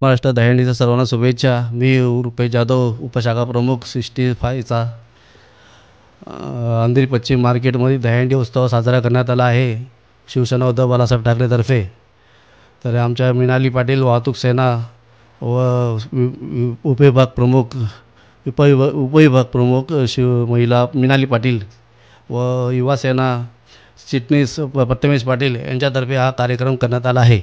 महाराष्ट्र दहीहंडीच्या सर्वांना शुभेच्छा। मी रुपेश जाधव, उपशाखा प्रमुख 65चा अंधेरी पश्चिम मार्केटमध्ये दहीहंडी उत्सव साजरा करण्यात आला आहे शिवसेना उद्धव बाळासाहेब ठाकरेतर्फे। तर आमच्या मीनाली पाटील वाहतूक सेना व उपविभाग प्रमुख उपविभाग प्रमुख महिला मीनाली पाटील व युवा सेना चिटणीस प्रथमेश पाटील यांच्यातर्फे हा कार्यक्रम करण्यात आला आहे।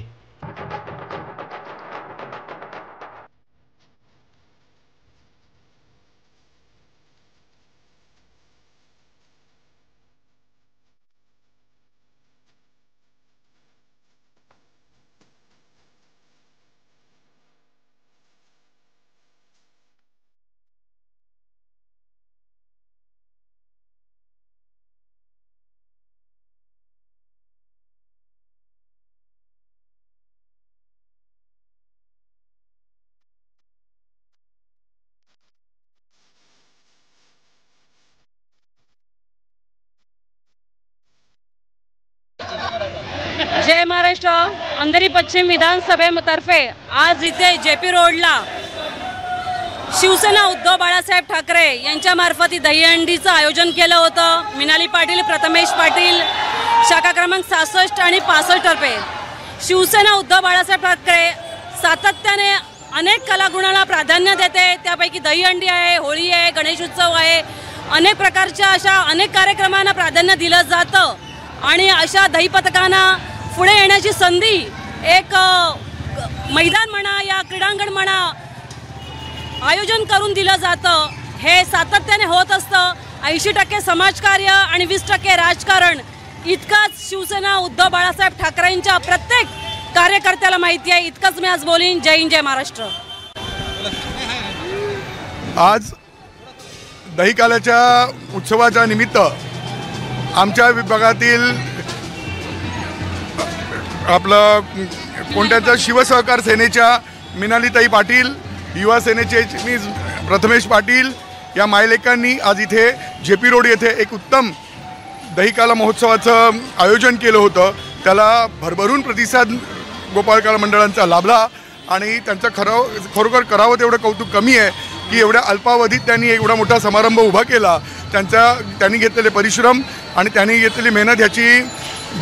जय महाराष्ट्र। अंधेरी पश्चिम विधानसभेतर्फे आज इथे जेपी रोडला शिवसेना उद्धव बाळासाहेब ठाकरे यांच्या मार्फत दहीहंडीचं आयोजन केलं होतं। मीनाली पाटील, प्रथमेश पाटील, शाखा क्रमांक 66 आणि 65 तर्फे शिवसेना उद्धव बाळासाहेब ठाकरे सातत्याने अनेक कलागुणांना प्राधान्य देते। त्यापैकी दहीहंडी आहे, होळी आहे, गणेश उत्सव आहे, अनेक प्रकारच्या अशा अनेक कार्यक्रमांना प्राधान्य दिलं जातं आणि अशा दही पथकांना पुढे येण्याची संधी एक मैदान म्हणा या क्रीडांगण म्हणा आयोजन करून दिलं जातं। हे सातत्याने होत असतं। 80% समाजकार्य आणि 20% राजकारण इतकाच शिवसेना उद्धव बाळासाहेब ठाकरेंच्या प्रत्येक कार्यकर्त्याला माहिती आहे। इतकंच मी आज बोलीन। जय हिंद, जय महाराष्ट्र। आज दहीकाल्याच्या उत्सवाच्या निमित्त आमच्या विभागातील आपलं कोणत्याच्या शिवसहकार सेनेच्या मीनालीताई पाटील, युवा सेनेचे प्रथमेश पाटील या मायलेकांनी आज इथे जेपी रोड येथे एक उत्तम दहीकाला महोत्सवाचं आयोजन केलं होतं। त्याला भरभरून प्रतिसाद गोपाळकाला मंडळांचा लाभला आणि त्यांचं खरोखर करावं तेवढं कौतुक कमी आहे की एवढ्या अल्पावधीत त्यांनी एवढा मोठा समारंभ उभा केला। त्यांनी घेतलेले परिश्रम आणि त्यांनी घेतलेली मेहनत ह्याची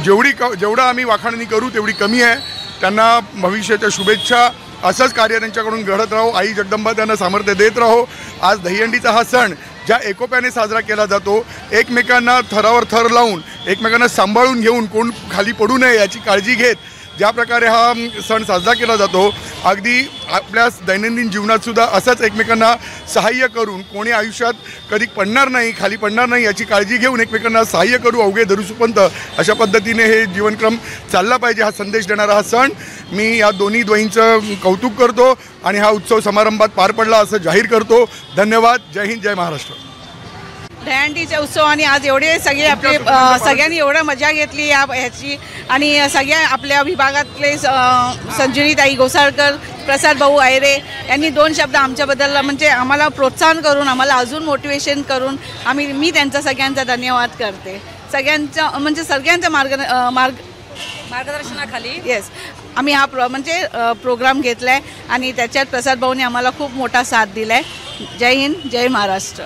जेवढं आम्ही वाखाणणी करू तेवढी कमी आहे। त्यांना भविष्याच्या शुभेच्छा। असंच कार्य त्यांच्याकडून घडत राहो। आई जगदंबा त्यांना सामर्थ्य देत राहो। आज दहीहंडीचा हा सण ज्या एकोप्याने साजरा केला जातो, एकमेकांना थरावर थर लावून एकमेकांना सांभाळून घेऊन कोण खाली पडू नये याची काळजी घेत ज्या प्रकारे हा सण साजरा केला जातो, अगदी आपल्या दैनंदिन जीवनात सुद्धा असंच एकमेकांना सहाय्य करून कोणी आयुष्यात कधी पडणार नाही, खाली पडणार नाही याची काळजी घेऊन एकमेकांना सहाय्य करू अवघे धरुसुपंत अशा पद्धतीने हे जीवनक्रम चालला पाहिजे हा संदेश देणारा हा सण मी या दोन्ही द्वयींचं कौतुक करतो आणि हा उत्सव समारंभात पार पडला असं जाहीर करतो। धन्यवाद। जय हिंद, जय महाराष्ट्र। दहीहंडीच्या उत्सवाने आज एवढे सगळे आपले सगळ्यांनी एवढं मजा घेतली ह्याची आणि सगळ्या आपल्या विभागातले संजुनीताई गोसाळकर, प्रसाद भाऊ आयरे यांनी 2 शब्द आमच्याबद्दल म्हणजे आम्हाला प्रोत्साहन करून आम्हाला अजून मोटिवेशन करून मी त्यांचा सगळ्यांचा धन्यवाद करते। सगळ्यांचा म्हणजे सगळ्यांच्या मार्गदर्शनाखाली येस आम्ही हा प्रोग्राम घेतला आहे आणि त्याच्यात प्रसाद भाऊने आम्हाला खूप मोठा साथ दिला आहे। जय हिंद, जय महाराष्ट्र।